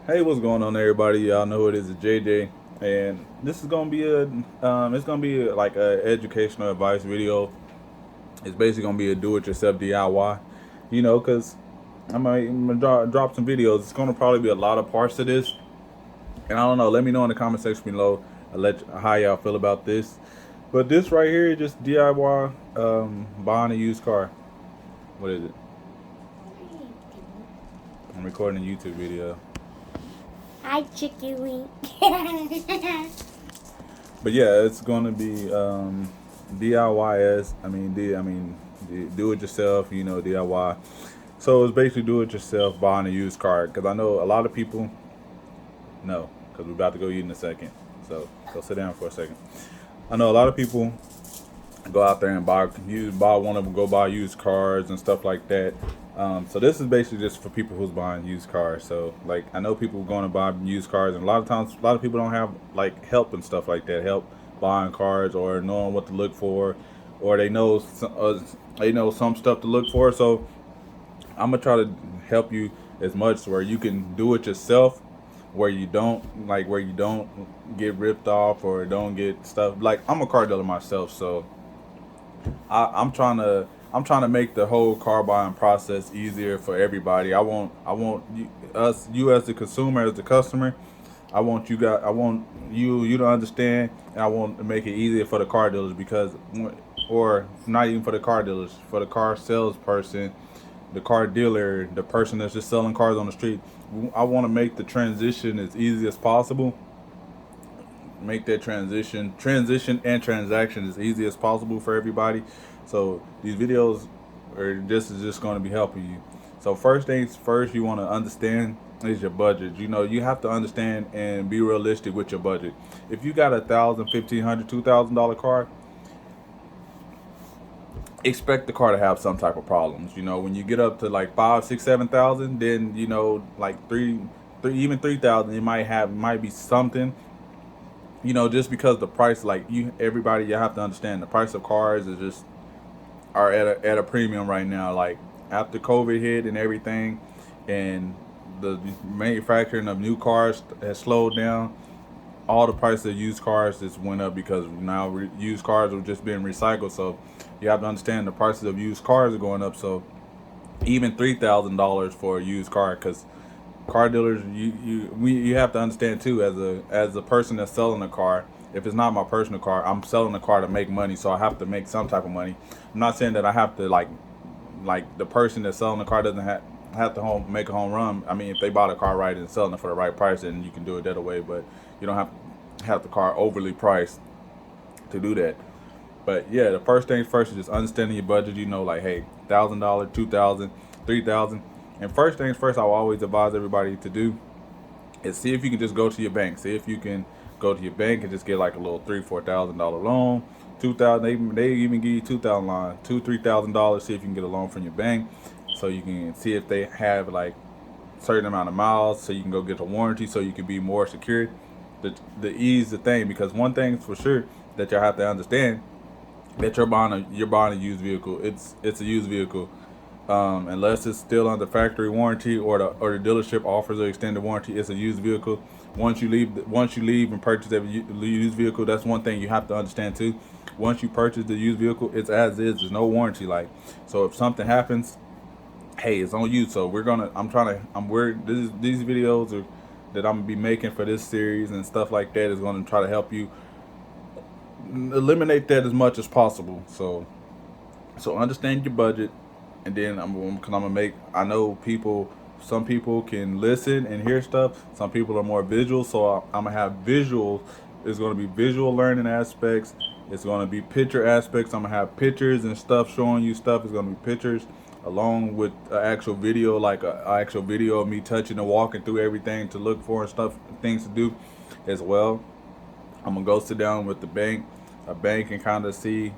Hey, what's going on, everybody? Y'all know who it is, it's JJ, and this is gonna be it's gonna be like a educational advice video. It's basically gonna be a do-it-yourself DIY, cause I'm gonna drop some videos. It's gonna probably be a lot of parts to this, and I don't know. Let me know in the comment section below. How y'all feel about this. But this right here is just DIY buying a used car. What is it? I'm recording a YouTube video. Hi, Chicky Wink. But yeah, it's gonna be DIYs. Do it yourself. DIY. So it's basically do it yourself buying a used car. Because I know a lot of people. No, because we're about to go eat in a second. So go sit down for a second. I know a lot of people go out there and go buy used cars and stuff like that. So this is basically just for people who's buying used cars. So like I know people going to buy used cars, and a lot of times a lot of people don't have like help and stuff like that, help buying cars or knowing what to look for, or they know some stuff to look for. So I'm gonna try to help you as much where you can do it yourself, where you don't get ripped off or don't get stuff. Like I'm a car dealer myself, so I'm trying to make the whole car buying process easier for everybody. I want you as the consumer, as the customer. I want you to understand, and I want to make it easier for the car dealers or not even for the car dealers, for the car salesperson, the car dealer, the person that's just selling cars on the street. I want to make the transition as easy as possible, make that transition and transaction as easy as possible for everybody. So these videos are just going to be helping you. So first things first, you want to understand is your budget. You have to understand and be realistic with your budget. If you got $1,000, $1,500, $2,000 car, expect the car to have some type of problems. When you get up to like 5, 6, 7,000, then like even 3,000, it might be something. Just because the price, like you have to understand the price of cars is just are at a premium right now. Like after COVID hit and everything, and the manufacturing of new cars has slowed down. All the prices of used cars just went up because now used cars are just being recycled. So you have to understand the prices of used cars are going up. So even $3,000 for a used car, because car dealers, you have to understand too, as a person that's selling a car. If it's not my personal car, I'm selling a car to make money, so I have to make some type of money. I'm not saying that I have to like the person that's selling the car doesn't have to make a home run. I mean, if they bought a car right and selling it for the right price, then you can do it that way. But you don't have the car overly priced to do that. But yeah, the first things first is just understanding your budget. Like, hey, $1,000, 2,000, 3,000. And first things first, I will always advise everybody to do is see if you can just go to your bank. See if you can go to your bank and just get like a little $3,000, $4,000 loan. 2,000. They even give you 2,000 line, $3,000. See if you can get a loan from your bank, so you can see if they have like certain amount of miles, so you can go get a warranty, so you can be more secure. The ease the thing, because one thing for sure that y'all have to understand, that you're buying a used vehicle. It's a used vehicle, unless it's still under factory warranty or the dealership offers an extended warranty. It's a used vehicle. Once you leave and purchase a used vehicle, that's one thing you have to understand too. Once you purchase the used vehicle, it's as is. There's no warranty. Like, so if something happens, hey, it's on you. So these videos that I'm gonna be making for this series and stuff like that is gonna try to help you eliminate that as much as possible. So understand your budget, and then I'm gonna make. I know people. Some people can listen and hear stuff. Some people are more visual. So I'm gonna have visuals. It's gonna be visual learning aspects. It's gonna be picture aspects. I'm gonna have pictures and stuff showing you stuff. It's gonna be pictures along with an actual video, like an actual video of me touching and walking through everything to look for and stuff, things to do as well. I'm gonna go sit down with a bank, and kind of see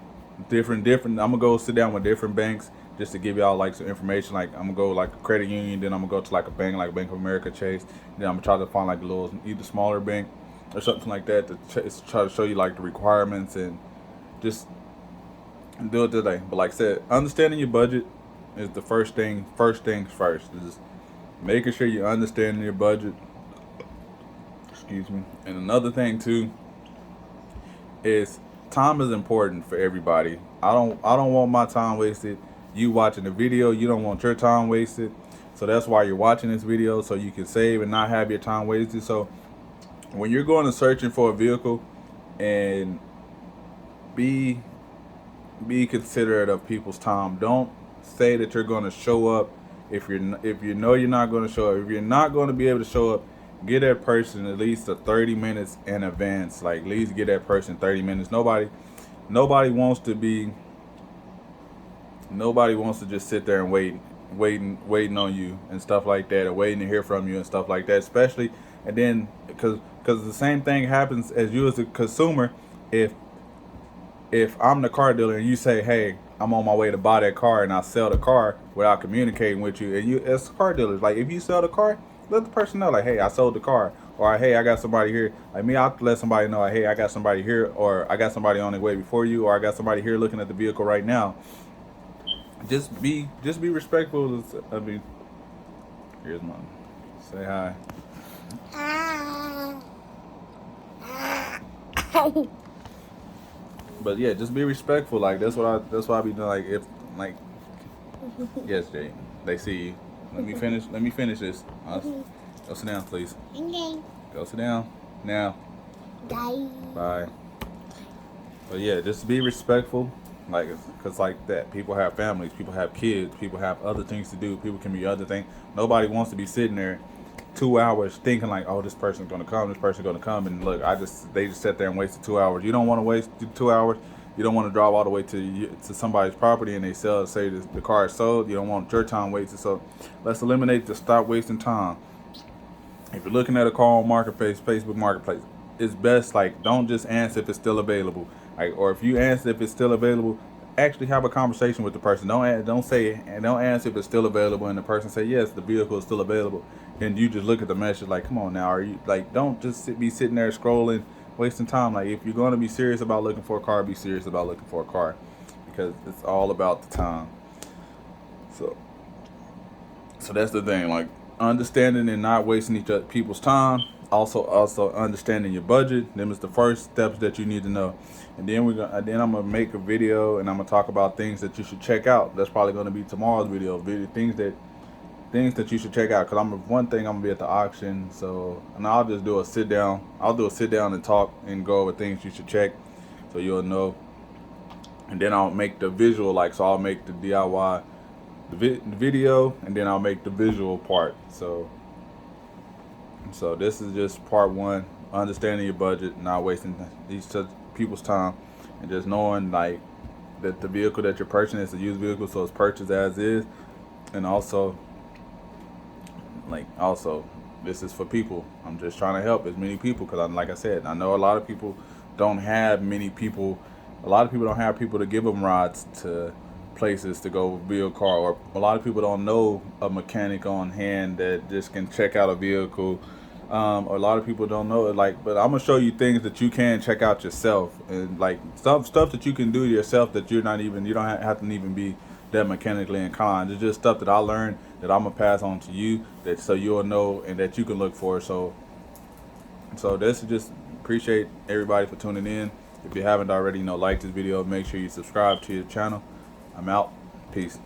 different. I'm gonna go sit down with different banks just to give y'all like some information. Like I'm gonna go like a credit union, then I'm gonna go to like a bank like Bank of America, Chase. Then I'm gonna try to find like a little either smaller bank or something like that to try to show you like the requirements and just do it today. But like I said, understanding your budget is the first thing. First things first is making sure you understand your budget. Excuse me. And another thing too is time is important for everybody. I don't want my time wasted. You watching the video, you don't want your time wasted. So that's why you're watching this video, so you can save and not have your time wasted. So when you're going to searching for a vehicle, and be be considerate of people's time. Don't say that you're going to show up if you know you're not going to show up. If you're not going to be able to show up, get that person at least a 30 minutes in advance. Like, at least get that person 30 minutes. Nobody wants to be nobody wants to just sit there and waiting on you and stuff like that, or waiting to hear from you and stuff like that. Especially, and then because the same thing happens as you as a consumer. If I'm the car dealer and you say, hey, I'm on my way to buy that car, and I sell the car without communicating with you, and you as car dealers, like, if you sell the car, let the person know, like, hey, I sold the car, or hey, I got somebody here. Like me, I'll let somebody know, like, hey, I got somebody here, or I got somebody on the way before you, or I got somebody here looking at the vehicle right now. Just be respectful. I mean, here's mine. Say hi. But yeah, just be respectful. Like, that's what I be doing. Like, if, like, yes, Jay, they see you. Let me finish. Let me finish this. Go sit down, please. Okay. Go sit down now. Bye. Bye. But yeah, just be respectful. Like, cause like that, people have families, people have kids, people have other things to do. People can be other things. Nobody wants to be sitting there 2 hours thinking like, oh, this person's gonna come, this person's gonna come, and look, they just sat there and wasted 2 hours. You don't want to waste 2 hours. You don't want to drive all the way to somebody's property and they say the car is sold. You don't want your time wasted. So let's eliminate the stop wasting time. If you're looking at a car on Marketplace, Facebook Marketplace, it's best, like, don't just answer if it's still available. Like, or if you answer if it's still available, actually have a conversation with the person. Don't answer if it's still available and the person say yes, the vehicle is still available. Then you just look at the message like, come on now, are you, like, don't just be sitting there scrolling, wasting time. Like, if you're going to be serious about looking for a car, be serious about looking for a car, because it's all about the time. So that's the thing, like, understanding and not wasting each other people's time. Also understanding your budget. Them is the first steps that you need to know. And then I'm gonna make a video and I'm gonna talk about things that you should check out. That's probably gonna be tomorrow's video. Things that you should check out. Cause I'm gonna be at the auction. So, and I'll just do a sit down. I'll do a sit down and talk and go over things you should check, so you'll know. And then I'll make the visual. Like, so I'll make the DIY, the video, and then I'll make the visual part. So this is just part one: understanding your budget, not wasting these people's time, and just knowing, like, that the vehicle that you're purchasing is a used vehicle, so it's purchased as is. And also, this is for people. I'm just trying to help as many people, because, like I said, I know a lot of people don't have people to give them rides to places to go build a car, or a lot of people don't know a mechanic on hand that just can check out a vehicle. Or a lot of people don't know it, like, but I'm gonna show you things that you can check out yourself, and like stuff that you can do yourself that you don't have to even be that mechanically inclined. It's just stuff that I learned that I'm gonna pass on to you, that so you'll know and that you can look for. So this is just, appreciate everybody for tuning in. If you haven't already, like this video, make sure you subscribe to your channel. I'm out. Peace.